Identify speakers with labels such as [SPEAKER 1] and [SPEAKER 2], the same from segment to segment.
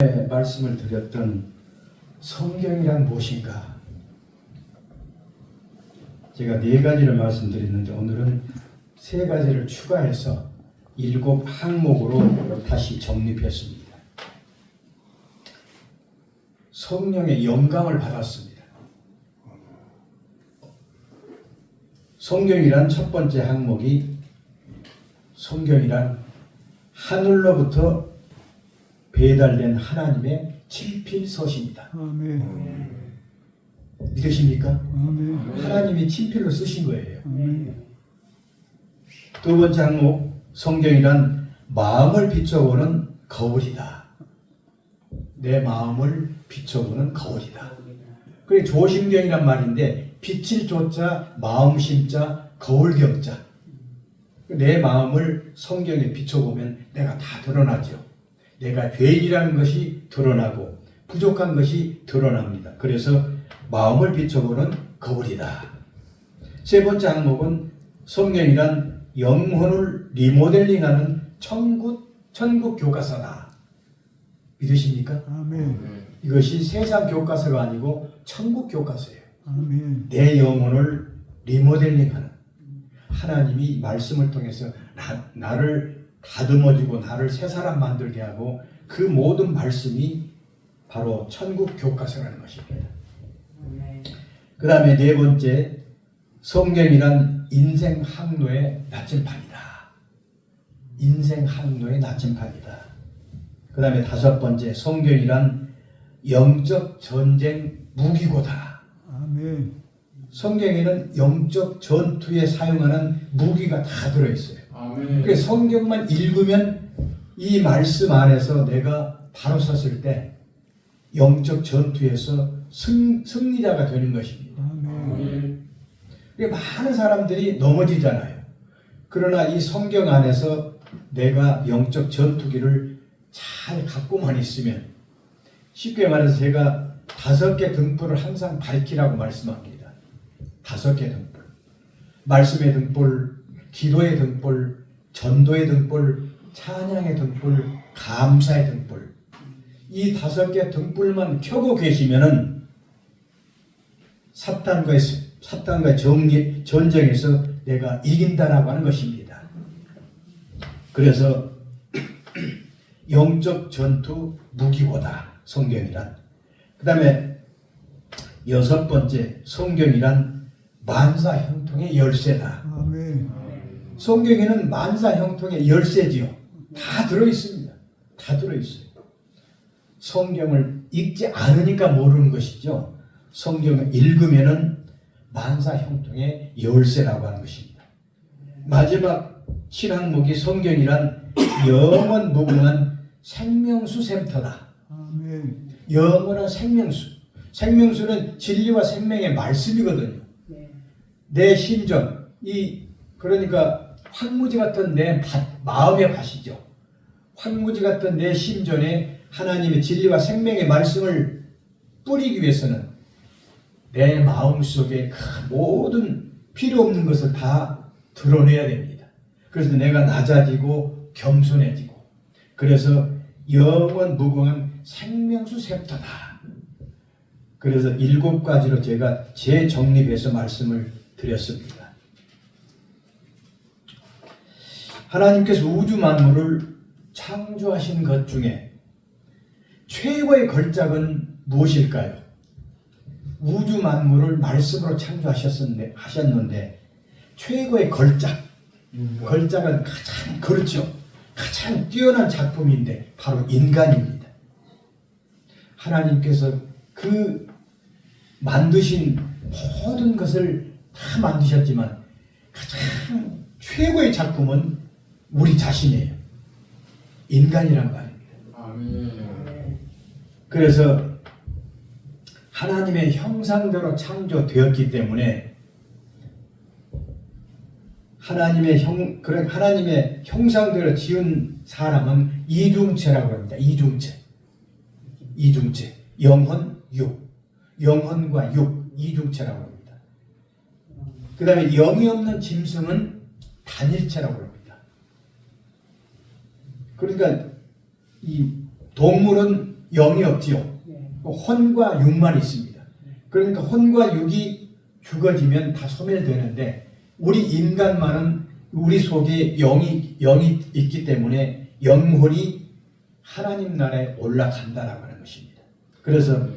[SPEAKER 1] 말씀을 드렸던 성경이란 무엇인가? 제가 4가지를 말씀드렸는데 오늘은 3가지를 추가해서 7 항목으로 다시 정립했습니다. 성령의 영감을 받았습니다. 성경이란 첫 번째 항목이 성경이란 하늘로부터 배달된 하나님의 친필서십니다.
[SPEAKER 2] 아멘.
[SPEAKER 1] 믿으십니까?
[SPEAKER 2] 아멘.
[SPEAKER 1] 하나님이 친필로 쓰신 거예요.
[SPEAKER 2] 아멘.
[SPEAKER 1] 두 번째 항목, 성경이란 마음을 비춰보는 거울이다. 내 마음을 비춰보는 거울이다. 그게 조심경이란 말인데 빛을 조자, 마음 심자, 거울 경자. 내 마음을 성경에 비춰보면 내가 다 드러나죠. 내가 죄인이라는 것이 드러나고 부족한 것이 드러납니다. 그래서 마음을 비춰보는 거울이다. 세 번째 항목은 성경이란 영혼을 리모델링하는 천국 교과서다. 믿으십니까?
[SPEAKER 2] 아멘.
[SPEAKER 1] 이것이 세상 교과서가 아니고 천국 교과서예요.
[SPEAKER 2] 아멘.
[SPEAKER 1] 내 영혼을 리모델링하는 하나님이 말씀을 통해서 나를 다듬어주고 나를 새 사람 만들게 하고 그 모든 말씀이 바로 천국 교과서라는 것입니다. 그 다음에 4번째, 성경이란 인생 항로의 나침판이다. 인생 항로의 나침판이다. 그 다음에 5번째, 성경이란 영적 전쟁 무기고다.
[SPEAKER 2] 아멘.
[SPEAKER 1] 성경에는 영적 전투에 사용하는 무기가 다 들어있어요. 그래서 성경만 읽으면 이 말씀 안에서 내가 바로 섰을 때 영적 전투에서 승리자가 되는 것입니다.
[SPEAKER 2] 아멘.
[SPEAKER 1] 많은 사람들이 넘어지잖아요. 그러나 이 성경 안에서 내가 영적 전투기를 잘 갖고만 있으면, 쉽게 말해서 제가 5개 등불을 항상 밝히라고 말씀합니다. 5개 등불. 말씀의 등불, 기도의 등불, 전도의 등불, 찬양의 등불, 감사의 등불. 이 5개 등불만 켜고 계시면은 사탄과의 전쟁에서 내가 이긴다라고 하는 것입니다. 그래서 영적 전투 무기고다. 성경이란. 그 다음에 6번째, 성경이란 만사 형통의 열쇠다.
[SPEAKER 2] 아멘.
[SPEAKER 1] 성경에는 만사 형통의 열쇠지요. 다 들어있습니다. 다 들어있어요. 성경을 읽지 않으니까 모르는 것이죠. 성경을 읽으면은 만사 형통의 열쇠라고 하는 것입니다. 마지막 7항목이 성경이란 영원 무궁한 생명수 샘터다.
[SPEAKER 2] 아멘.
[SPEAKER 1] 영원한 생명수. 생명수는 진리와 생명의 말씀이거든요. 내 심정, 그러니까 황무지 같은 내 마음의 밭이죠. 황무지 같은 내 심전에 하나님의 진리와 생명의 말씀을 뿌리기 위해서는 내 마음속에 그 모든 필요 없는 것을 다 드러내야 됩니다. 그래서 내가 낮아지고 겸손해지고, 그래서 영원 무궁한 생명수 샘터다. 그래서 7가지로 제가 재정립해서 말씀을 드렸습니다. 하나님께서 우주 만물을 창조하신 것 중에 최고의 걸작은 무엇일까요? 우주 만물을 말씀으로 창조하셨는데 최고의 걸작은 가장, 그렇죠, 가장 뛰어난 작품인데 바로 인간입니다. 하나님께서 그 만드신 모든 것을 다 만드셨지만 가장 최고의 작품은 우리 자신이에요. 인간이란 말입니다.
[SPEAKER 2] 아멘.
[SPEAKER 1] 그래서 하나님의 형상대로 창조되었기 때문에 하나님의 형상대로 지은 사람은 이중체라고 합니다. 이중체. 영혼, 육. 영혼과 육, 이중체라고 합니다. 그 다음에 영이 없는 짐승은 단일체라고 합니다. 그러니까 이 동물은 영이 없지요. 혼과 육만 있습니다. 그러니까 혼과 육이 죽어지면 다 소멸되는데 우리 인간만은 우리 속에 영이 있기 때문에 영혼이 하나님 나라에 올라간다라고 하는 것입니다. 그래서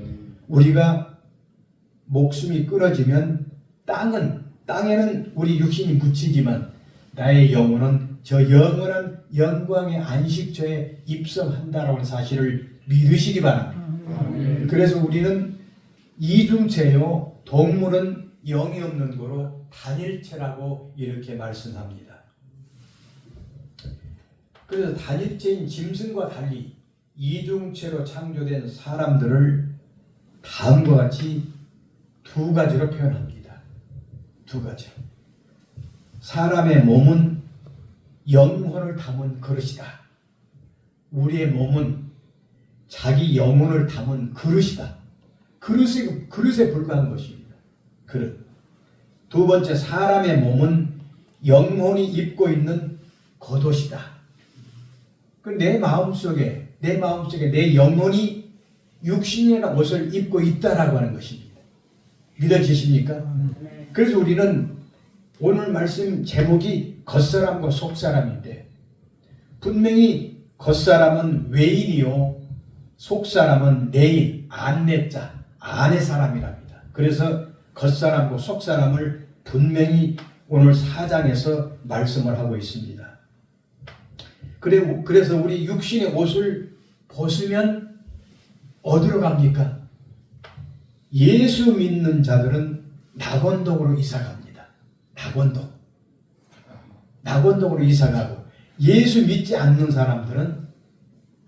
[SPEAKER 1] 우리가 목숨이 끊어지면 땅에는 우리 육신이 묻히지만 나의 영혼은 저 영원한 영광의 안식처에 입성한다라고 하는 사실을 믿으시기 바랍니다. 그래서 우리는 이중체요, 동물은 영이 없는 거로 단일체라고 이렇게 말씀합니다. 그래서 단일체인 짐승과 달리 이중체로 창조된 사람들을 다음과 같이 두 가지로 표현합니다. 두 가지로. 사람의 몸은 영혼을 담은 그릇이다. 우리의 몸은 자기 영혼을 담은 그릇이다. 그릇에 불과한 것입니다. 그릇. 두 번째, 사람의 몸은 영혼이 입고 있는 겉옷이다. 내 마음속에 내 영혼이 육신이라는 옷을 입고 있다라고 하는 것입니다. 믿어지십니까? 그래서 우리는 오늘 말씀 제목이 겉사람과 속사람인데 분명히 겉사람은 외인이요 속사람은 내인, 안내자, 안의 사람이랍니다. 그래서 겉사람과 속사람을 분명히 오늘 4장에서 말씀을 하고 있습니다. 그래서 우리 육신의 옷을 벗으면 어디로 갑니까? 예수 믿는 자들은 낙원동으로 이사갑니다. 낙원동으로 이사가고 예수 믿지 않는 사람들은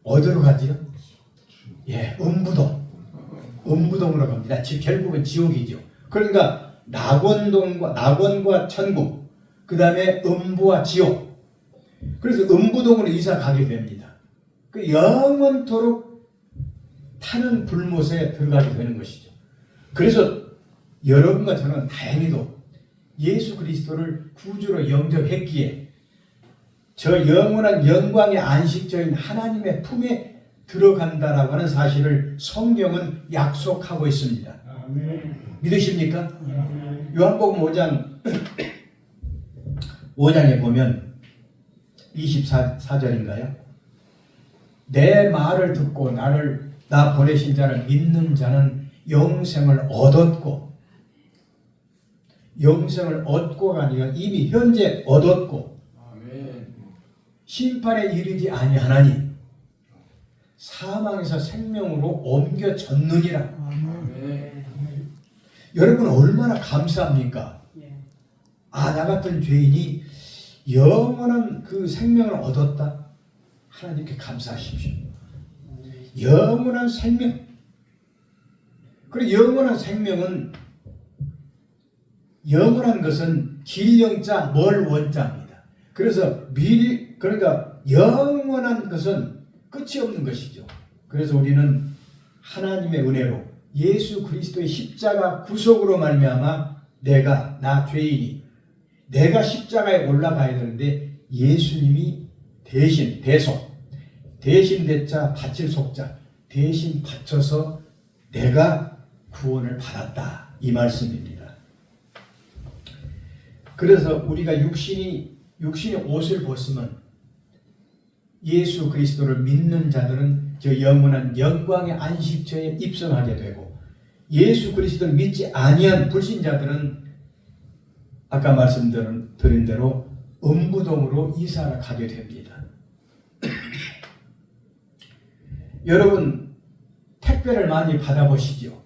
[SPEAKER 1] 어디로 가지요? 음부동으로 갑니다. 결국은 지옥이죠. 그러니까 낙원과 천국, 그 다음에 음부와 지옥. 그래서 음부동으로 이사 가게 됩니다. 그 영원토록 타는 불못에 들어가게 되는 것이죠. 그래서 여러분과 저는 다행히도 예수 그리스도를 구주로 영접했기에 저 영원한 영광의 안식처인 하나님의 품에 들어간다라고 하는 사실을 성경은 약속하고 있습니다. 믿으십니까? 요한복음 5장에 보면 24절인가요? 내 말을 듣고 나 보내신 자를 믿는 자는 영생을 얻고가 아니라 이미 현재 얻었고 심판에 이르지 아니하나니 사망에서 생명으로 옮겨졌느니라. 여러분 얼마나 감사합니까? 나 같은 죄인이 영원한 그 생명을 얻었다. 하나님께 감사하십시오. 영원한 생명. 그리고 영원한 것은 길영자 멀원자입니다. 그러니까 영원한 것은 끝이 없는 것이죠. 그래서 우리는 하나님의 은혜로 예수 그리스도의 십자가 구속으로 말미암아 나 죄인이 내가 십자가에 올라가야 되는데 예수님이 대신 대자 바칠 속자 대신 바쳐서 내가 구원을 받았다 이 말씀입니다. 그래서 우리가 육신의 옷을 벗으면 예수 그리스도를 믿는 자들은 저 영원한 영광의 안식처에 입성하게 되고 예수 그리스도를 믿지 아니한 불신자들은 아까 말씀드린 대로 음부동으로 이사를 가게 됩니다. 여러분 택배를 많이 받아보시죠.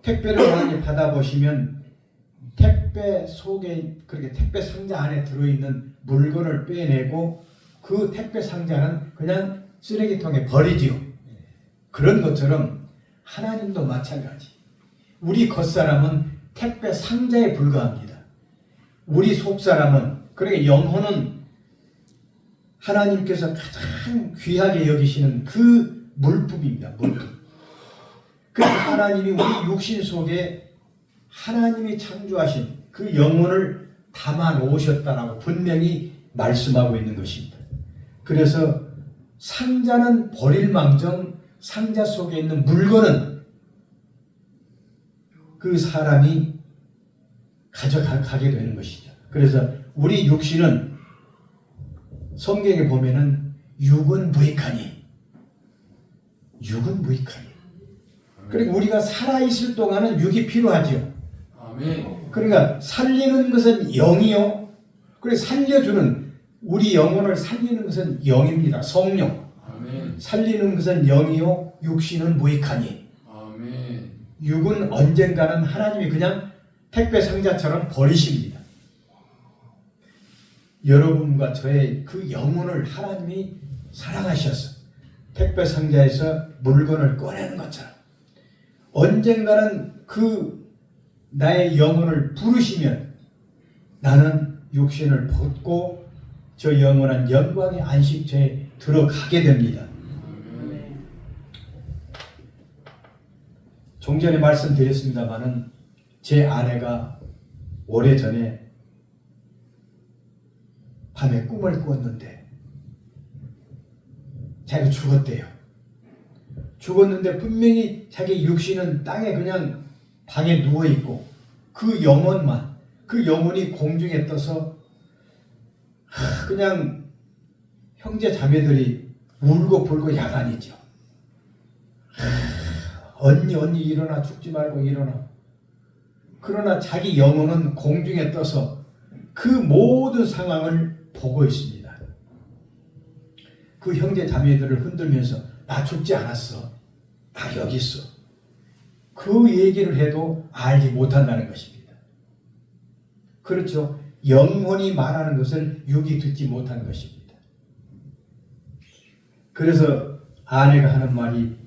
[SPEAKER 1] 택배를 많이 받아보시면 택배 속에 그렇게 택배 상자 안에 들어있는 물건을 빼내고 그 택배 상자는 그냥 쓰레기통에 버리지요. 그런 것처럼 하나님도 마찬가지. 우리 겉사람은 택배 상자에 불과합니다. 우리 속사람은 그러니까 영혼은 하나님께서 가장 귀하게 여기시는 그 물품입니다. 그래서 하나님이 우리 육신 속에 하나님이 창조하신 그 영혼을 담아 놓으셨다라고 분명히 말씀하고 있는 것입니다. 그래서 상자는 버릴망정 상자 속에 있는 물건은 그 사람이 가져가게 되는 것이죠. 그래서 우리 육신은 성경에 보면은 육은 무익하니. 그러니까 우리가 살아있을 동안은 육이 필요하지요.
[SPEAKER 2] 아멘.
[SPEAKER 1] 그러니까 살리는 것은 영이요. 그리고 살려주는 우리 영혼을 살리는 것은 영입니다. 성령.
[SPEAKER 2] 아멘.
[SPEAKER 1] 살리는 것은 영이요. 육신은 무익하니.
[SPEAKER 2] 아멘.
[SPEAKER 1] 육은 언젠가는 하나님이 그냥 택배 상자처럼 버리십니다. 여러분과 저의 그 영혼을 하나님이 사랑하셔서 택배 상자에서 물건을 꺼내는 것처럼 언젠가는 그 나의 영혼을 부르시면 나는 육신을 벗고 저 영원한 영광의 안식처에 들어가게 됩니다. 종전에 말씀드렸습니다마는 제 아내가 오래전에 밤에 꿈을 꿨는데 자기가 죽었대요. 죽었는데 분명히 자기 육신은 땅에 그냥 방에 누워있고 그 영혼만, 그 영혼이 공중에 떠서 그냥 형제 자매들이 울고 불고 야단이죠. 언니 일어나, 죽지 말고 일어나. 그러나 자기 영혼은 공중에 떠서 그 모든 상황을 보고 있습니다. 그 형제 자매들을 흔들면서 나 죽지 않았어. 나 여기 있어. 그 얘기를 해도 알지 못한다는 것입니다. 그렇죠. 영혼이 말하는 것을 육이 듣지 못하는 것입니다. 그래서 아내가 하는 말이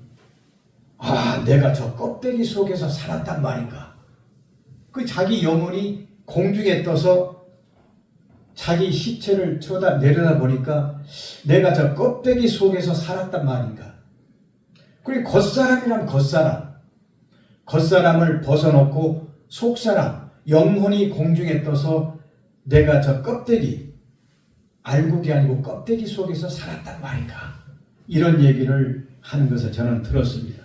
[SPEAKER 1] 내가 저 껍데기 속에서 살았단 말인가. 그 자기 영혼이 공중에 떠서 자기 시체를 내려다 보니까 내가 저 껍데기 속에서 살았단 말인가. 그리고 겉사람이란 겉사람을 벗어놓고 속사람, 영혼이 공중에 떠서 내가 저 껍데기, 알곡이 아니고 껍데기 속에서 살았단 말인가. 이런 얘기를 하는 것을 저는 들었습니다.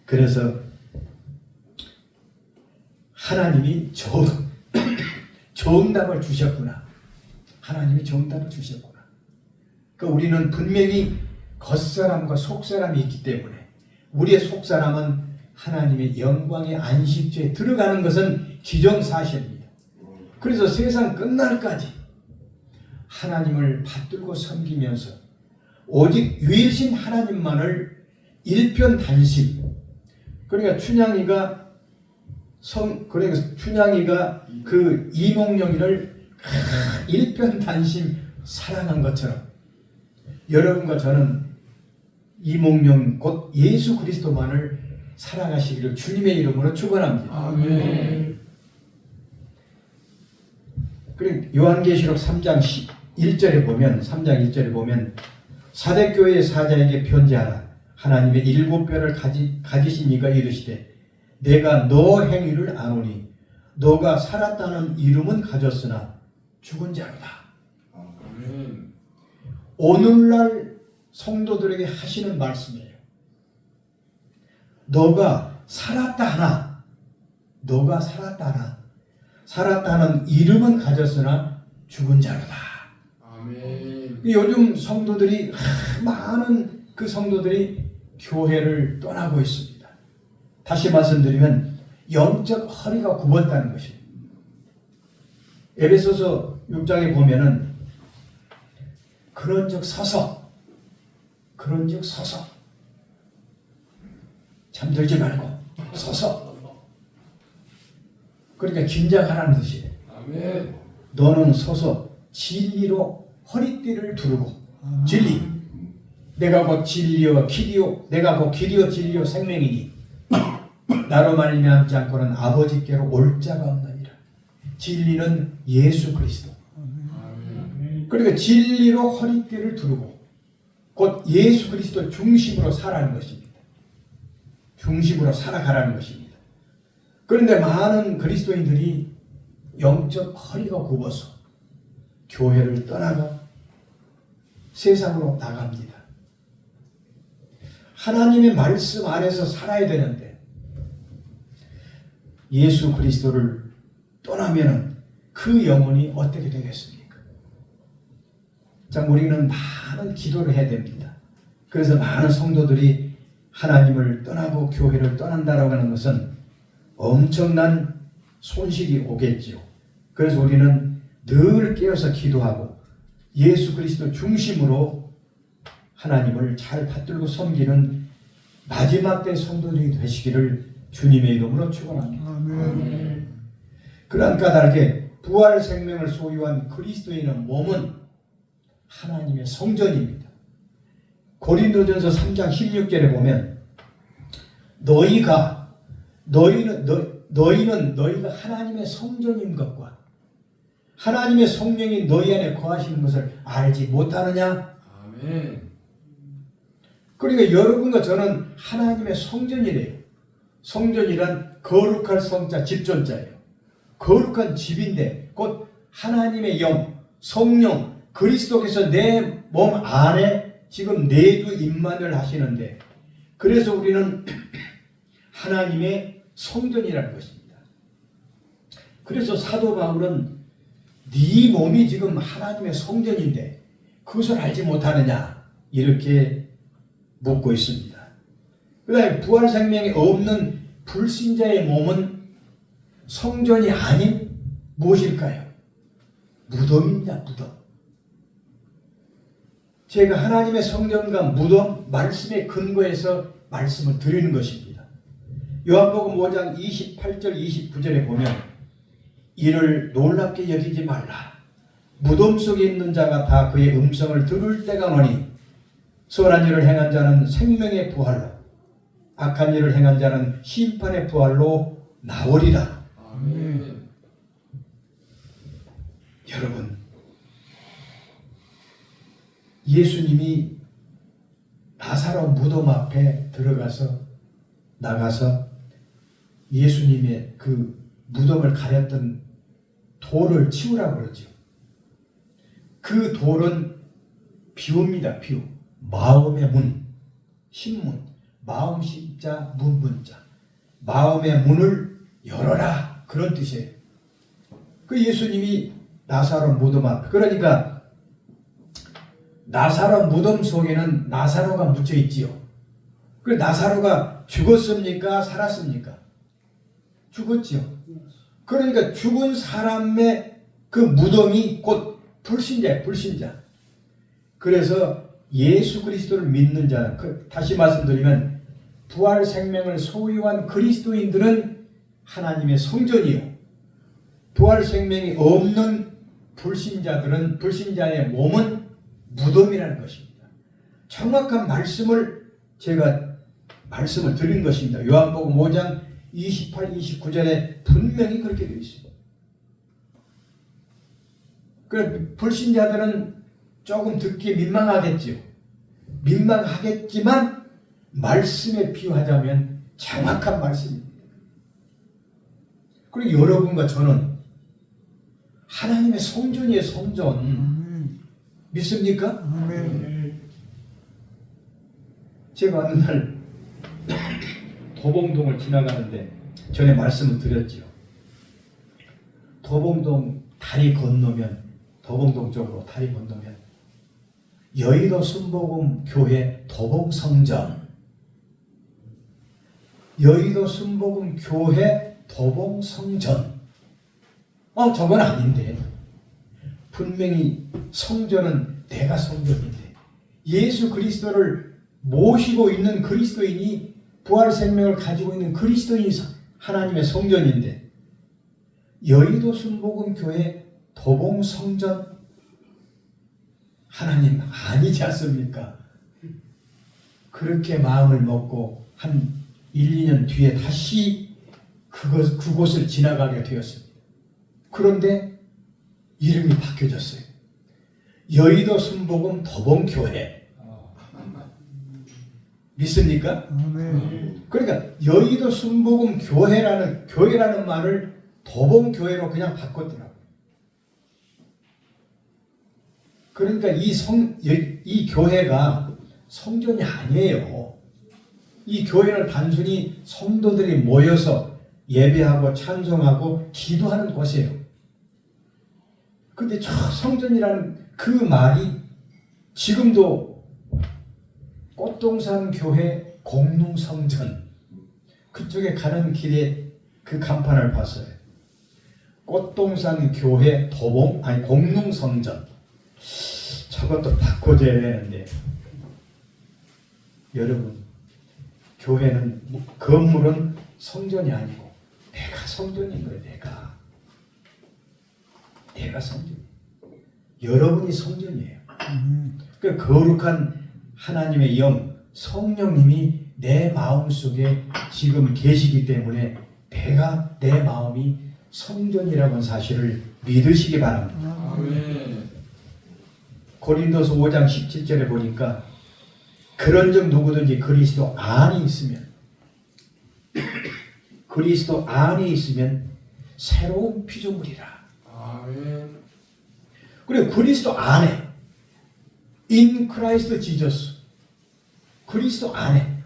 [SPEAKER 1] 그래서 하나님이 정답을 주셨구나. 하나님이 정답을 주셨구나. 그러니까 우리는 분명히 겉사람과 속사람이 있기 때문에 우리의 속사람은 하나님의 영광의 안식처에 들어가는 것은 기정사실입니다. 그래서 세상 끝날까지 하나님을 받들고 섬기면서 오직 유일신 하나님만을 일편단심. 그러니까 춘향이가 그 이몽룡이를 일편단심 사랑한 것처럼 여러분과 저는 이몽룡 곧 예수 그리스도만을 사랑하시기를 주님의 이름으로 축원합니다.
[SPEAKER 2] 아멘.
[SPEAKER 1] 그리고 요한계시록 3장 1절에 보면 사대교회의 사자에게 편지하라. 하나님의 7뼈를 가지신 이가 이르시되 내가 너 행위를 아노니 너가 살았다는 이름은 가졌으나 죽은 자로다.
[SPEAKER 2] 아멘.
[SPEAKER 1] 오늘날 성도들에게 하시는 말씀이에요. 너가 살았다 하나 살았다는 이름은 가졌으나 죽은 자로다.
[SPEAKER 2] 아멘.
[SPEAKER 1] 요즘 성도들이 많은 그 성도들이 교회를 떠나고 있습니다. 다시 말씀드리면 영적 허리가 굽었다는 것입니다. 에베소서 6장에 보면은 그런즉 서서 잠들지 말고 서서, 그러니까 긴장하라는 뜻이에요.
[SPEAKER 2] 아멘.
[SPEAKER 1] 너는 서서 진리로 허리띠를 두르고, 진리, 내가 곧 진리요 길이요, 내가 곧 길이요 진리요 생명이니 나로 말미암지 않고는 아버지께로 올 자가 없느니라. 진리는 예수 그리스도. 그러니까 진리로 허리띠를 두르고 곧 예수 그리스도 중심으로 살아가는 것입니다. 중심으로 살아가라는 것입니다. 그런데 많은 그리스도인들이 영적 허리가 굽어서 교회를 떠나가 세상으로 나갑니다. 하나님의 말씀 안에서 살아야 되는데 예수 그리스도를 떠나면은 그 영혼이 어떻게 되겠습니까? 자, 우리는 많은 기도를 해야 됩니다. 그래서 많은 성도들이 하나님을 떠나고 교회를 떠난다라고 하는 것은 엄청난 손실이 오겠지요. 그래서 우리는 늘 깨어서 기도하고 예수 그리스도 중심으로 하나님을 잘 받들고 섬기는 마지막 때 성도들이 되시기를 주님의 이름으로 축원합니다.
[SPEAKER 2] 아멘.
[SPEAKER 1] 그러한 까닭에 부활 생명을 소유한 그리스도인의 몸은 하나님의 성전입니다. 고린도전서 3장 16절에 보면 너희는 너희가 하나님의 성전인 것과 하나님의 성령이 너희 안에 거하시는 것을 알지 못하느냐?
[SPEAKER 2] 아멘.
[SPEAKER 1] 그러니까 여러분과 저는 하나님의 성전이래요. 성전이란 거룩할 성자, 집존자예요. 거룩한 집인데 곧 하나님의 영, 성령, 그리스도께서 내 몸 안에 지금 내주 임만을 하시는데 그래서 우리는 하나님의 성전이라는 것입니다. 그래서 사도 바울은 네 몸이 지금 하나님의 성전인데 그것을 알지 못하느냐 이렇게 묻고 있습니다. 그 다음에 부활 생명이 없는 불신자의 몸은 성전이 아닌 무엇일까요? 무덤입니다. 무덤. 제가 하나님의 성전과 무덤 말씀에 근거해서 말씀을 드리는 것입니다. 요한복음 5장 28절 29절에 보면 이를 놀랍게 여기지 말라. 무덤 속에 있는 자가 다 그의 음성을 들을 때가 오니 선한 일을 행한 자는 생명의 부활로 악한 일을 행한 자는 심판의 부활로 나오리라.
[SPEAKER 2] 아멘.
[SPEAKER 1] 여러분, 예수님이 나사로 무덤 앞에 나가서 예수님의 그 무덤을 가렸던 돌을 치우라고 그러죠. 그 돌은 비유입니다. 비유. 마음의 문, 신문, 마음 신자, 문문자. 마음의 문을 열어라. 그런 뜻이에요. 그 예수님이 나사로 무덤 앞. 그러니까 나사로 무덤 속에는 나사로가 묻혀 있지요. 그 나사로가 죽었습니까? 살았습니까? 죽었지요. 그러니까 죽은 사람의 그 무덤이 곧 불신자예요. 불신자. 그래서 예수 그리스도를 믿는 자, 다시 말씀드리면 부활 생명을 소유한 그리스도인들은 하나님의 성전이요. 부활 생명이 없는 불신자들은 불신자의 몸은 무덤이라는 것입니다. 정확한 제가 말씀을 드린 것입니다. 요한복음 5장 28, 29절에 분명히 그렇게 되어 있습니다. 그래 불신자들은 조금 듣기 민망하겠지요. 민망하겠지만 말씀에 비유하자면 정확한 말씀입니다. 그리고 여러분과 저는 하나님의 성전이에요. 성전. 믿습니까?
[SPEAKER 2] 아멘.
[SPEAKER 1] 제가 어느 날 도봉동을 지나가는데 전에 말씀을 드렸지요. 도봉동 다리 건너면 도봉동 쪽으로 다리 건너면 여의도 순복음 교회 도봉성전, 여의도 순복음 교회 도봉성전. 저건 아닌데. 분명히 성전은 내가 성전인데 예수 그리스도를 모시고 있는 그리스도인이 부활 생명을 가지고 있는 그리스도인이 하나님의 성전인데 여의도 순복음 교회 도봉 성전 하나님 아니지 않습니까? 그렇게 마음을 먹고 한 1, 2년 뒤에 다시 그곳을 지나가게 되었습니다. 그런데 이름이 바뀌어졌어요. 여의도 순복음 도봉교회. 믿습니까? 그러니까 여의도 순복음 교회라는 말을 도봉교회로 그냥 바꿨더라고요. 그러니까 이 교회가 성전이 아니에요. 이 교회는 단순히 성도들이 모여서 예배하고 찬송하고 기도하는 곳이에요. 근데 저 성전이라는 그 말이 지금도 꽃동산 교회 공릉성전 그쪽에 가는 길에 그 간판을 봤어요. 꽃동산 교회 공릉성전. 저것도 바꿔줘야 되는데 여러분, 교회는 건물은 성전이 아니고 내가 성전인 거예요. 내가 성전. 여러분이 성전이에요. 그 거룩한 하나님의 영 성령님이 내 마음속에 지금 계시기 때문에 내 마음이 성전이라는 사실을 믿으시기 바랍니다.
[SPEAKER 2] 아멘.
[SPEAKER 1] 고린도서 5장 17절에 보니까 그런즉 누구든지 그리스도 안에 있으면 새로운 피조물이라.
[SPEAKER 2] 아멘.
[SPEAKER 1] 그래, 그리스도 안에 in Christ Jesus, 그리스도 안에.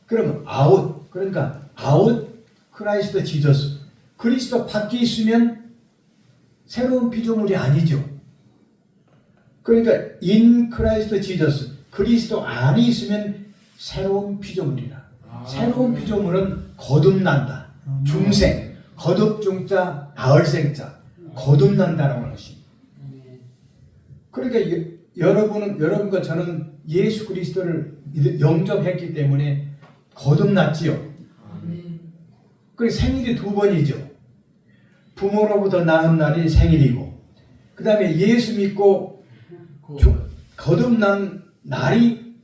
[SPEAKER 1] 그러면 out, 그러니까 out Christ Jesus, 그리스도 밖에 있으면 새로운 피조물이 아니죠. 그러니까 in Christ Jesus, 그리스도 안에 있으면 새로운 피조물이라. 새로운 피조물은 거듭난다. 중생, 거듭중자, 나흘생자, 거듭난다라고 하는 것입니다. 그러니까 여러분과 저는 예수 그리스도를 영접했기 때문에 거듭났지요. 그리고 생일이 두 번이죠. 부모로부터 낳은 날이 생일이고, 그 다음에 예수 믿고 거듭난 날이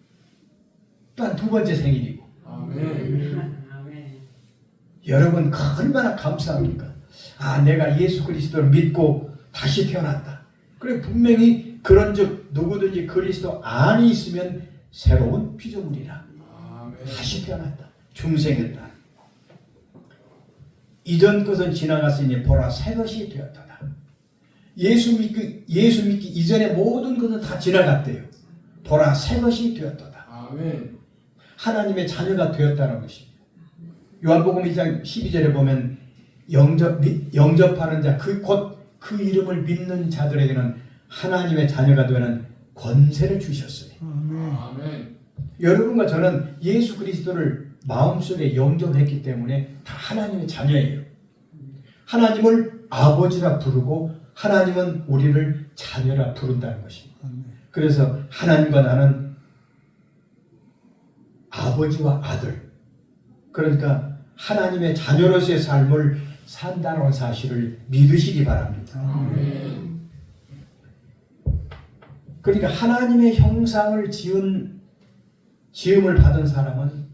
[SPEAKER 1] 또한 두 번째 생일이고.
[SPEAKER 2] 아멘.
[SPEAKER 1] 여러분 얼마나 감사합니까? 아, 내가 예수 그리스도를 믿고 다시 태어났다. 그래, 분명히 그런즉 누구든지 그리스도 안에 있으면 새로운 피조물이라.
[SPEAKER 2] 아멘.
[SPEAKER 1] 다시 태어났다. 중생했다. 이전 것은 지나갔으니 보라 새 것이 되었다. 예수 믿기 이전의 모든 것은 다 지나갔대요. 보라 새 것이 되었다.
[SPEAKER 2] 아멘.
[SPEAKER 1] 하나님의 자녀가 되었다는 것입니다. 요한복음 2장 12절에 보면 영접하는 자, 곧 그 이름을 믿는 자들에게는 하나님의 자녀가 되는 권세를 주셨어요.
[SPEAKER 2] 아멘.
[SPEAKER 1] 여러분과 저는 예수 그리스도를 마음속에 영접했기 때문에 다 하나님의 자녀예요. 하나님을 아버지라 부르고 하나님은 우리를 자녀라 부른다는 것입니다. 그래서 하나님과 나는 아버지와 아들, 그러니까 하나님의 자녀로서의 삶을 산다는 사실을 믿으시기 바랍니다.
[SPEAKER 2] 아멘.
[SPEAKER 1] 그러니까 하나님의 형상을 지음을 받은 사람은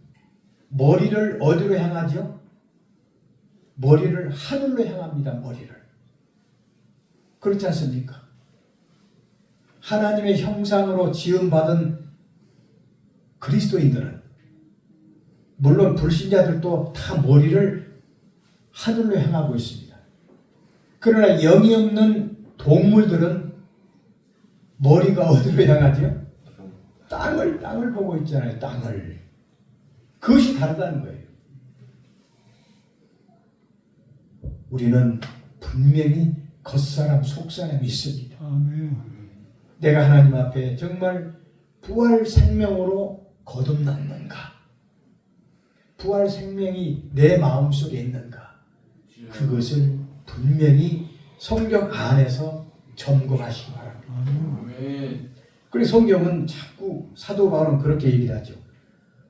[SPEAKER 1] 머리를 어디로 향하죠? 머리를 하늘로 향합니다. 머리를. 그렇지 않습니까? 하나님의 형상으로 지음받은 그리스도인들은, 물론 불신자들도 다 머리를 하늘로 향하고 있습니다. 그러나 영이 없는 동물들은 머리가 어디로 향하죠? 땅을 보고 있잖아요. 땅을. 그것이 다르다는 거예요. 우리는 분명히 겉사람 속사람이 있습니다.
[SPEAKER 3] 아멘.
[SPEAKER 1] 내가 하나님 앞에 정말 부활 생명으로 거듭났는가? 부활 생명이 내 마음속에 있는가? 그것을 분명히 성경 안에서 점검하시기 바랍니다.
[SPEAKER 2] 아멘.
[SPEAKER 1] 그래서 성경은 자꾸 사도 바울은 그렇게 얘기를 하죠.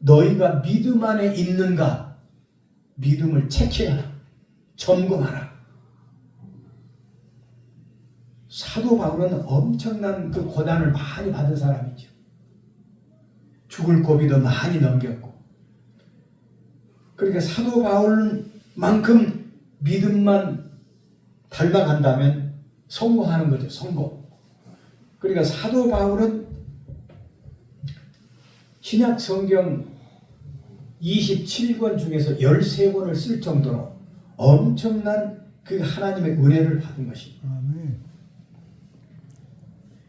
[SPEAKER 1] 너희가 믿음 안에 있는가? 믿음을 체크해라. 점검하라. 사도 바울은 엄청난 그 고난을 많이 받은 사람이죠. 죽을 고비도 많이 넘겼고. 그러니까 사도 바울만큼 믿음만 닮아간다면 성공하는 거죠. 성공. 그러니까 사도 바울은 신약 성경 27권 중에서 13권을 쓸 정도로 엄청난 그 하나님의 은혜를 받은 것입니다.
[SPEAKER 3] 아멘.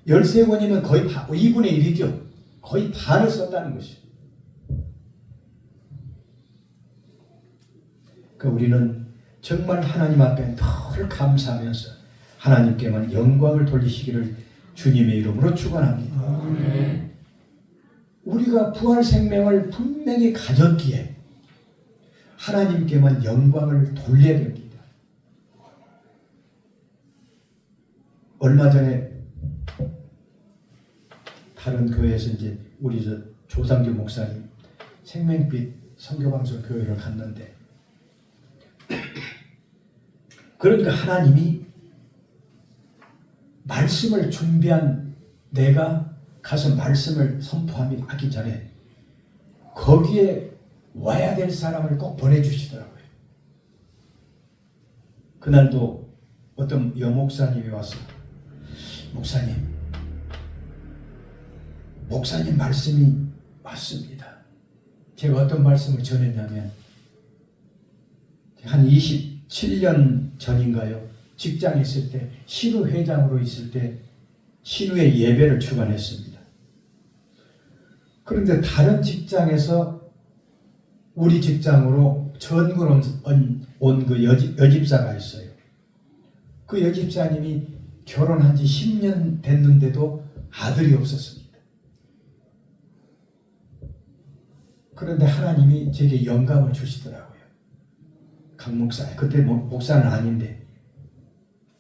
[SPEAKER 1] 13권이면 거의 2분의 1이죠. 거의 반을 썼다는 것이죠. 그 우리는 정말 하나님 앞에 늘 감사하면서 하나님께만 영광을 돌리시기를 주님의 이름으로 축원합니다.
[SPEAKER 2] 아멘.
[SPEAKER 1] 우리가 부활 생명을 분명히 가졌기에 하나님께만 영광을 돌려야 됩니다. 얼마 전에 다른 교회에서 이제 우리 조상규 목사님 생명빛 선교방송 교회를 갔는데, 그러니까 하나님이 말씀을 준비한 내가 가서 말씀을 선포하기 전에 거기에 와야 될 사람을 꼭 보내주시더라고요. 그날도 어떤 여목사님이 와서 목사님 말씀이 맞습니다. 제가 어떤 말씀을 전했냐면, 한 27년 전인가요? 직장에 있을 때, 신우 회장으로 있을 때 신우의 예배를 주관했습니다. 그런데 다른 직장에서 우리 직장으로 전군 온 그 여집사가 있어요. 그 여집사님이 결혼한 지 10년 됐는데도 아들이 없었습니다. 그런데 하나님이 제게 영감을 주시더라고요. 강 목사, 그때 목사는 아닌데,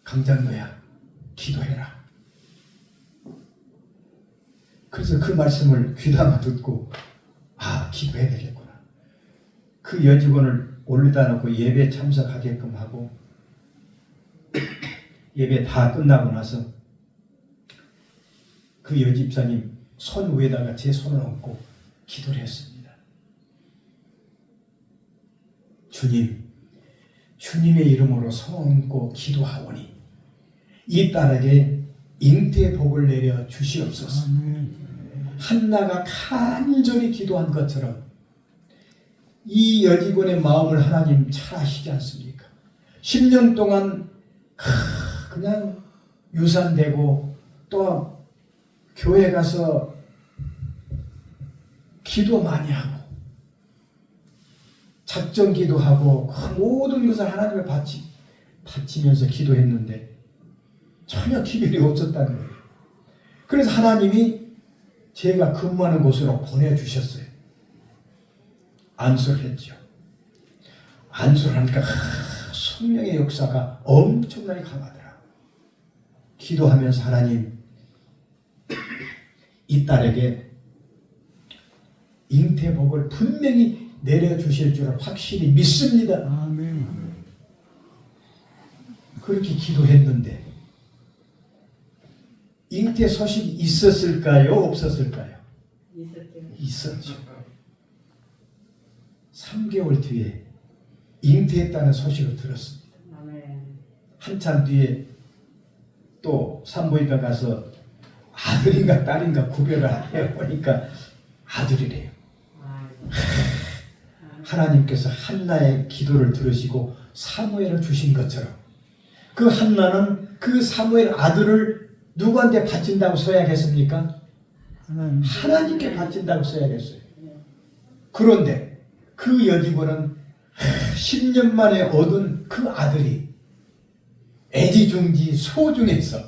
[SPEAKER 1] 강장로야, 기도해라. 그래서 그 말씀을 귀담아 듣고, 기도해야 되겠구나. 그 여직원을 올려다 놓고 예배 참석하게끔 하고, 예배 다 끝나고 나서 그 여집사님 손 위에다가 제 손을 얹고 기도를 했습니다. 주님의 이름으로 손 얹고 기도하오니 이 딸에게 잉태의 복을 내려 주시옵소서. 한나가 간절히 기도한 것처럼 이 여직원의 마음을 하나님 잘 아시지 않습니까? 10년 동안 그냥 유산되고 또 교회 가서 기도 많이 하고 작정 기도하고 모든 것을 하나님을 바치면서 기도했는데 전혀 기별이 없었다는 거예요. 그래서 하나님이 제가 근무하는 곳으로 보내주셨어요. 안수를 했죠. 안수를 하니까 성령의 역사가 엄청나게 강하더라고요. 기도하면서 하나님, 이 딸에게 잉태복을 분명히 내려주실 줄을 확실히 믿습니다.
[SPEAKER 3] 아멘.
[SPEAKER 1] 그렇게 기도했는데 잉태 소식이 있었을까요? 없었을까요? 있었죠. 3개월 뒤에 잉태했다는 소식을 들었습니다. 한참 뒤에 또 산부인과 가서 아들인가 딸인가 구별을 해보니까 아들이래요. 하나님께서 한나의 기도를 들으시고 사무엘을 주신 것처럼 그 한나는 그 사무엘 아들을 누구한테 바친다고 써야겠습니까? 하나님께 바친다고 써야겠어요. 그런데 그 여직원은 10년 만에 얻은 그 아들이 애지중지 소중해서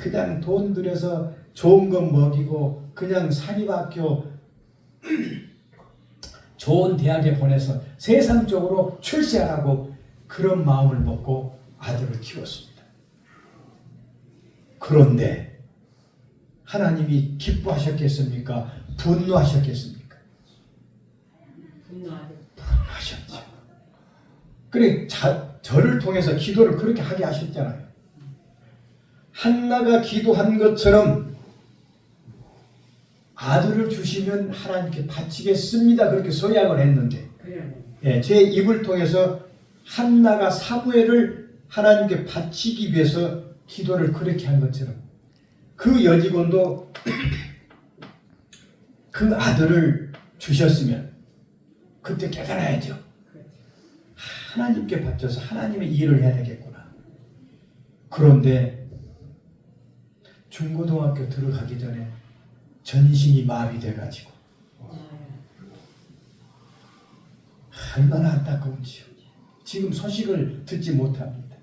[SPEAKER 1] 그냥 돈 들여서 좋은 거 먹이고 그냥 사립학교 좋은 대학에 보내서 세상적으로 출세하라고 그런 마음을 먹고 아들을 키웠습니다. 그런데 하나님이 기뻐하셨겠습니까? 분노하셨겠습니까? 분노하셨죠. 그래 저를 통해서 기도를 그렇게 하게 하셨잖아요. 한나가 기도한 것처럼 아들을 주시면 하나님께 바치겠습니다. 그렇게 서약을 했는데 제 입을 통해서 한나가 사무엘을 하나님께 바치기 위해서 기도를 그렇게 한 것처럼 그 여직원도 그 아들을 주셨으면 그때 깨달아야죠. 하나님께 바쳐서 하나님의 일을 해야 되겠구나. 그런데 중고등학교 들어가기 전에 전신이 마비돼가지고 얼마나 안타까운지요. 지금 소식을 듣지 못합니다.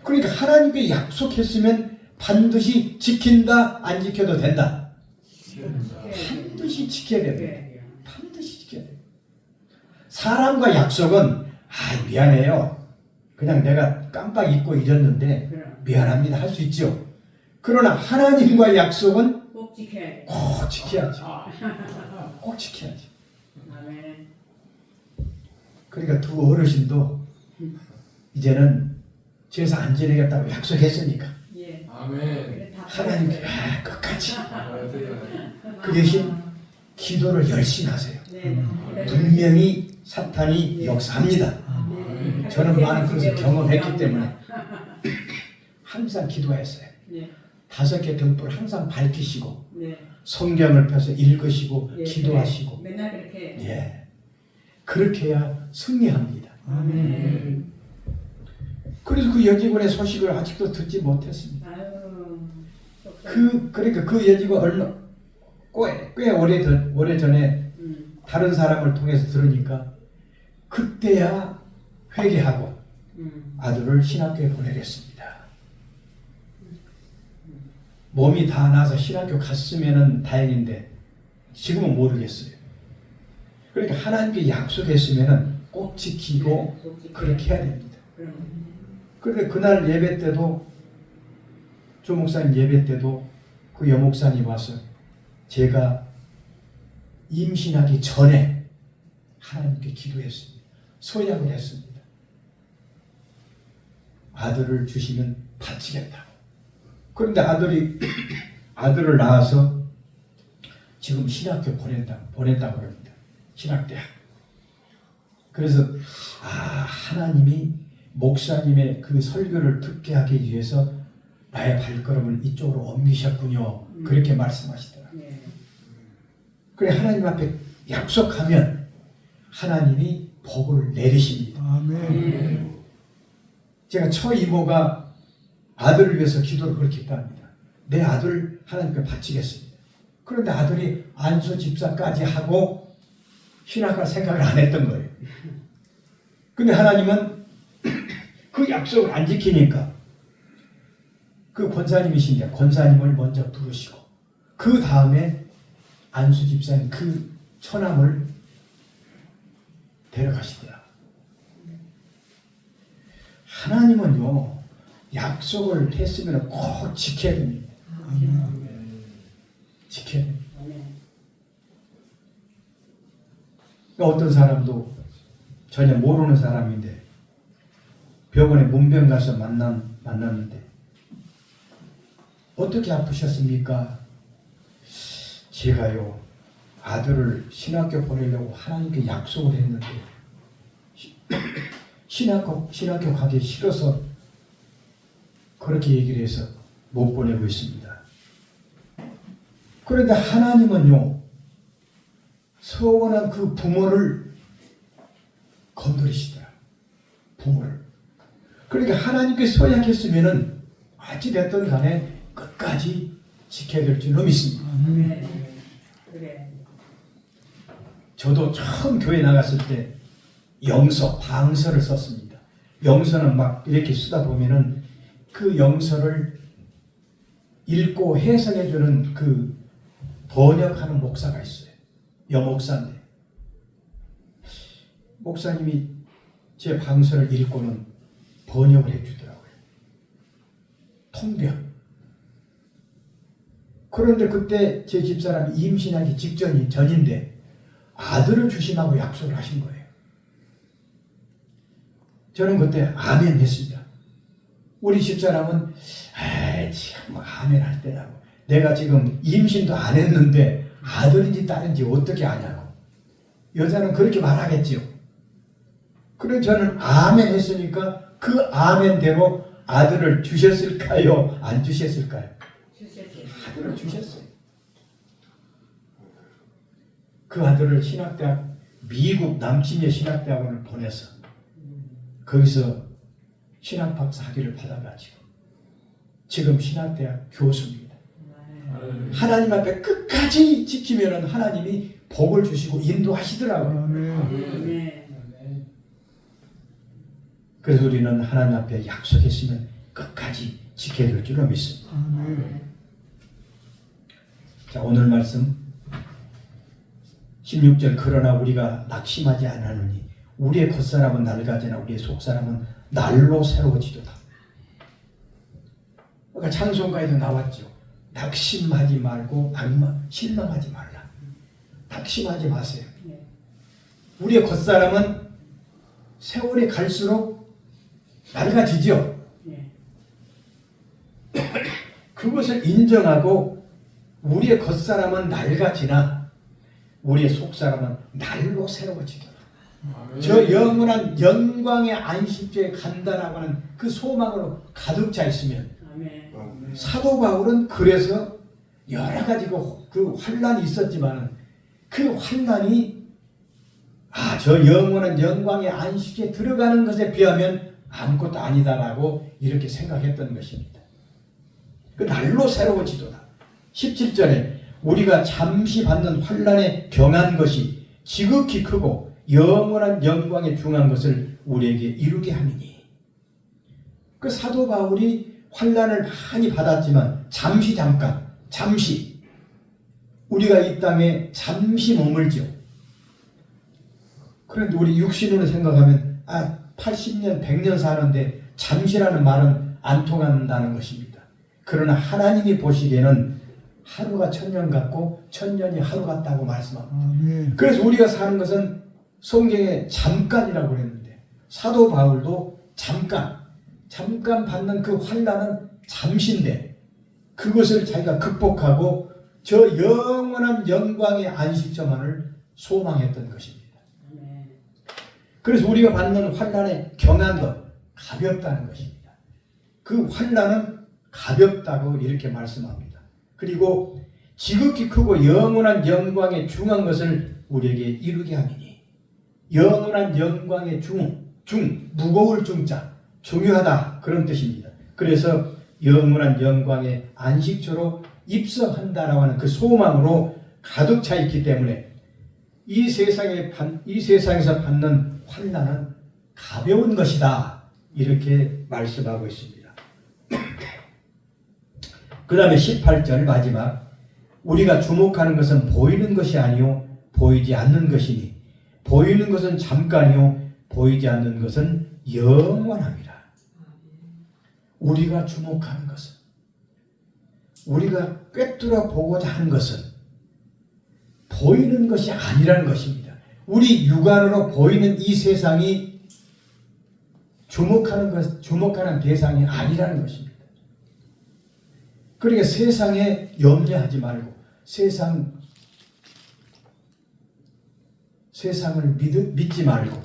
[SPEAKER 1] 그러니까 하나님께 약속했으면 반드시 지킨다, 안 지켜도 된다. 반드시 지켜야 됩니다. 반드시 지켜야 됩니다. 사람과 약속은 미안해요. 그냥 내가 깜빡 잊고 잊었는데 미안합니다 할 수 있죠. 그러나 하나님과 약속은
[SPEAKER 3] 꼭 지켜야 돼.
[SPEAKER 1] 꼭 지켜야죠. 꼭 지켜야죠.
[SPEAKER 3] 아멘.
[SPEAKER 1] 그러니까 두 어르신도 이제는 제사 안 지내겠다고 약속했으니까
[SPEAKER 3] 예.
[SPEAKER 2] 아멘.
[SPEAKER 3] 그래, 다
[SPEAKER 1] 하나님께 끝까지
[SPEAKER 2] 할렐루야.
[SPEAKER 1] 그 대신 기도를 열심히 하세요.
[SPEAKER 3] 네.
[SPEAKER 1] 분명히 사탄이 역사합니다.
[SPEAKER 3] 네.
[SPEAKER 1] 저는 많은 것을 경험했기 때문에 항상 기도했어요.
[SPEAKER 3] 네.
[SPEAKER 1] 5개 등불 항상 밝히시고
[SPEAKER 3] 네.
[SPEAKER 1] 성경을 펴서 읽으시고
[SPEAKER 3] 예,
[SPEAKER 1] 기도하시고
[SPEAKER 3] 그래. 맨날 그렇게.
[SPEAKER 1] 예, 그렇게 해야 승리합니다.
[SPEAKER 3] 아멘.
[SPEAKER 1] 그래서 그 여직원의 소식을 아직도 듣지 못했습니다.
[SPEAKER 3] 아유.
[SPEAKER 1] 그러니까 그 여직원 꽤 오래 전에 다른 사람을 통해서 들으니까 그때야 회개하고 아들을 신학교에 보내겠습니다. 몸이 다 나서 신학교 갔으면 다행인데 지금은 모르겠어요. 그러니까 하나님께 약속했으면 꼭 지키고 그렇게 해야 됩니다. 그런데 그날 예배 때도 조 목사님 예배 때도 그 여 목사님 와서 제가 임신하기 전에 하나님께 기도했습니다. 소약을 했습니다. 아들을 주시면 바치겠다고. 그런데 아들을 낳아서 지금 신학교 보낸다고 합니다. 신학대학. 그래서 하나님이 목사님의 그 설교를 듣게 하기 위해서 나의 발걸음을 이쪽으로 옮기셨군요. 그렇게 말씀하시더라고요.
[SPEAKER 3] 네.
[SPEAKER 1] 그래 하나님 앞에 약속하면 하나님이 복을 내리십니다.
[SPEAKER 4] 아멘.
[SPEAKER 1] 제가 처이모가 아들을 위해서 기도를 그렇게 했답니다. 내 아들 하나님께 바치겠습니다. 그런데 아들이 안수 집사까지 하고 신학할 생각을 안 했던 거예요. 근데 하나님은 그 약속을 안 지키니까 그 권사님이신데 권사님을 먼저 부르시고 그 다음에 안수 집사님 그 처남을 데려가시더라. 하나님은요 약속을 했으면 꼭 지켜야 됩니다. 지켜야 됩니다. 어떤 사람도 전혀 모르는 사람인데 병원에 문병 가서 만났는데 어떻게 아프셨습니까? 제가요 아들을 신학교 보내려고 하나님께 약속을 했는데 신학교 가기 싫어서 그렇게 얘기를 해서 못 보내고 있습니다. 그런데 하나님은요 서원한 그 부모를 건드리시더라. 부모를. 그러니까 하나님께 서약했으면은 어찌됐든 간에 끝까지 지켜야 될 줄로 믿습니다.
[SPEAKER 3] 그래.
[SPEAKER 1] 저도 처음 교회 나갔을 때 영서, 방서를 썼습니다. 영서는 막 이렇게 쓰다 보면은 그 영서를 읽고 해석해주는 그 번역하는 목사가 있어요. 여목사인데 목사님이 제 방서를 읽고는 번역을 해주더라고요. 통변. 그런데 그때 제 집사람이 임신하기 전인데 아들을 주신다고 약속을 하신 거예요. 저는 그때 아멘 했습니다. 우리 집사람은 참 아멘 할 때라고. 내가 지금 임신도 안 했는데 아들인지 딸인지 어떻게 아냐고. 여자는 그렇게 말하겠지요. 그래서 저는 아멘 했으니까 그 아멘대로 아들을 주셨을까요? 안 주셨을까요? 아들을 주셨어요. 그 아들을 신학대학 미국 남침의 신학대학원을 보내서 거기서 신학박사 학위를 받아가지고 지금 신학대학 교수입니다. 하나님 앞에 끝까지 지키면은 하나님이 복을 주시고 인도하시더라고요.
[SPEAKER 3] 네.
[SPEAKER 1] 그래서 우리는 하나님 앞에 약속했으면 끝까지 지켜야 될 줄로 믿습니다. 자, 오늘 말씀 16절 그러나 우리가 낙심하지 않으니 우리의 겉사람은 낡아지나 우리의 속사람은 날로 새로워지도다. 그러니까 찬송가에도 나왔죠. 낙심하지 말고 실망하지 말라. 낙심하지 마세요.
[SPEAKER 3] 네.
[SPEAKER 1] 우리의 겉사람은 세월이 갈수록 낡아지죠.
[SPEAKER 3] 네.
[SPEAKER 1] 그것을 인정하고 우리의 겉사람은 낡아지나 우리의 속사람은 날로 새로워지더라. 저 영원한 영광의 안식처에 간다라고 하는 그 소망으로 가득 차 있으면
[SPEAKER 3] 아멘.
[SPEAKER 1] 사도 바울은 그래서 여러 가지 그 환란이 있었지만은 그 환란이 저 영원한 영광의 안식에 들어가는 것에 비하면 아무것도 아니다라고 이렇게 생각했던 것입니다. 그 날로 새로워지도다. 17절에 우리가 잠시 받는 환란에 경한 것이 지극히 크고 영원한 영광에 중한 것을 우리에게 이루게 함이니. 그 사도 바울이 환란을 많이 받았지만 잠시 우리가 이 땅에 잠시 머물죠. 그런데 우리 육신으로 생각하면 80년 100년 사는데 잠시라는 말은 안 통한다는 것입니다. 그러나 하나님이 보시기에는 하루가 1000년 같고 1000년이 하루 같다고 말씀합니다. 그래서 우리가 사는 것은 성경에 잠깐이라고 했는데 사도 바울도 잠깐 받는 그 환난은 잠시인데 그것을 자기가 극복하고 저 영원한 영광의 안식처만을 소망했던 것입니다.
[SPEAKER 3] 아멘.
[SPEAKER 1] 그래서 우리가 받는 환난에 경한 것, 가볍다는 것입니다. 그 환난은 가볍다고 이렇게 말씀합니다. 그리고 지극히 크고 영원한 영광에 중한 것을 우리에게 이루게 함이니. 영원한 영광의 무거울 중자, 중요하다 그런 뜻입니다. 그래서 영원한 영광의 안식처로 입성한다라고 하는 그 소망으로 가득 차 있기 때문에 이 세상에서 받는 환난은 가벼운 것이다 이렇게 말씀하고 있습니다. 그 다음에 18절 마지막 우리가 주목하는 것은 보이는 것이 아니요 보이지 않는 것이니 보이는 것은 잠깐이요 보이지 않는 것은 영원합니다. 우리가 주목하는 것은 우리가 꿰뚫어 보고자 하는 것은 보이는 것이 아니라는 것입니다. 우리 육안으로 보이는 이 세상이 주목하는 대상이 아니라는 것입니다. 그러니까 세상에 염려하지 말고 세상을 믿지 말고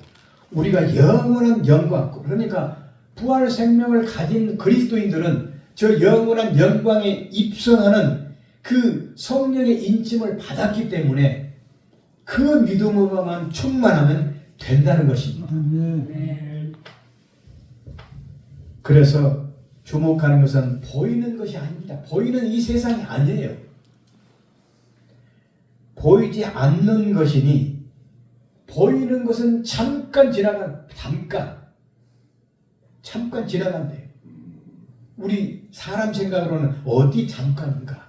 [SPEAKER 1] 우리가 영원한 영광, 그러니까 부활 생명을 가진 그리스도인들은 저 영원한 영광에 입성하는 그 성령의 인침을 받았기 때문에 그 믿음으로만 충만하면 된다는 것입니다.
[SPEAKER 3] 아멘.
[SPEAKER 1] 그래서 주목하는 것은 보이는 것이 아닙니다. 보이는 이 세상이 아니에요. 보이지 않는 것이니 보이는 것은 잠깐 지나간대요. 우리 사람 생각으로는 어디 잠깐인가.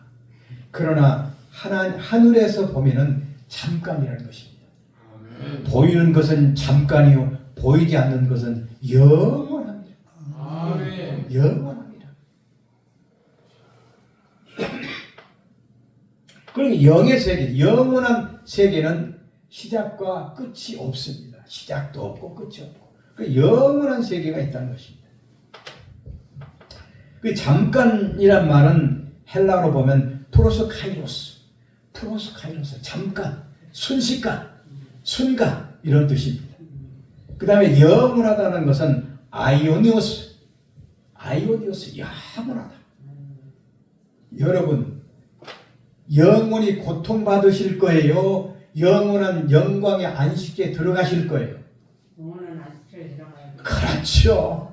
[SPEAKER 1] 그러나 하늘에서 보면은 잠깐이라는 것입니다. 보이는 것은 잠깐이요 보이지 않는 것은 영원합니다. 영원합니다. 그러니까 영의 세계, 영원한 세계는 시작과 끝이 없습니다. 시작도 없고 끝이 없고 그 영원한 세계가 있다는 것입니다. 그 잠깐이란 말은 헬라어로 보면 프로스카이로스, 잠깐, 순간 이런 뜻입니다. 그 다음에 영원하다는 것은 아이오니오스, 영원하다. 여러분 영원히 고통받으실 거예요? 영원한 영광의 안식에 들어가실 거예요?
[SPEAKER 3] 영원한 안식처에 들어가야 돼.
[SPEAKER 1] 그렇죠.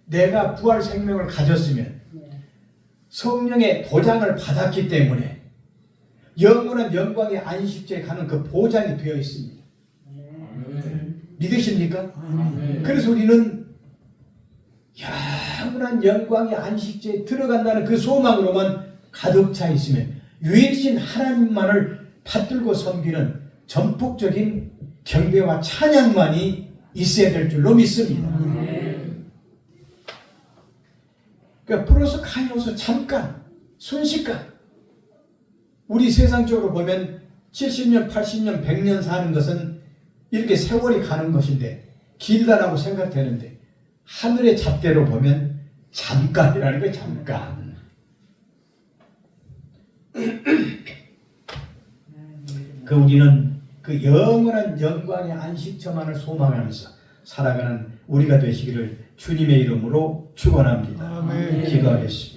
[SPEAKER 1] 내가 부활 생명을 가졌으면
[SPEAKER 3] 네.
[SPEAKER 1] 성령의 도장을 받았기 때문에 영원한 영광의 안식처에 가는 그 보장이 되어 있습니다.
[SPEAKER 2] 아멘.
[SPEAKER 1] 믿으십니까?
[SPEAKER 2] 아멘.
[SPEAKER 1] 그래서 우리는 영원한 영광의 안식처에 들어간다는 그 소망으로만 가득 차 있으면 유일신 하나님만을 받들고 섬기는 전폭적인 경배와 찬양만이 있어야 될 줄로 믿습니다.
[SPEAKER 2] 아멘.
[SPEAKER 1] 그러니까 플러스 카이노스 잠깐, 순식간. 우리 세상적으로 보면 70년, 80년, 100년 사는 것은 이렇게 세월이 가는 것인데 길다라고 생각되는데 하늘의 잣대로 보면 잠깐이라는 거예요. 잠깐. 그 우리는 그 영원한 영광의 안식처만을 소망하면서 살아가는 우리가 되시기를 주님의 이름으로 축원합니다.
[SPEAKER 3] 아멘.
[SPEAKER 1] 기도하겠습니다.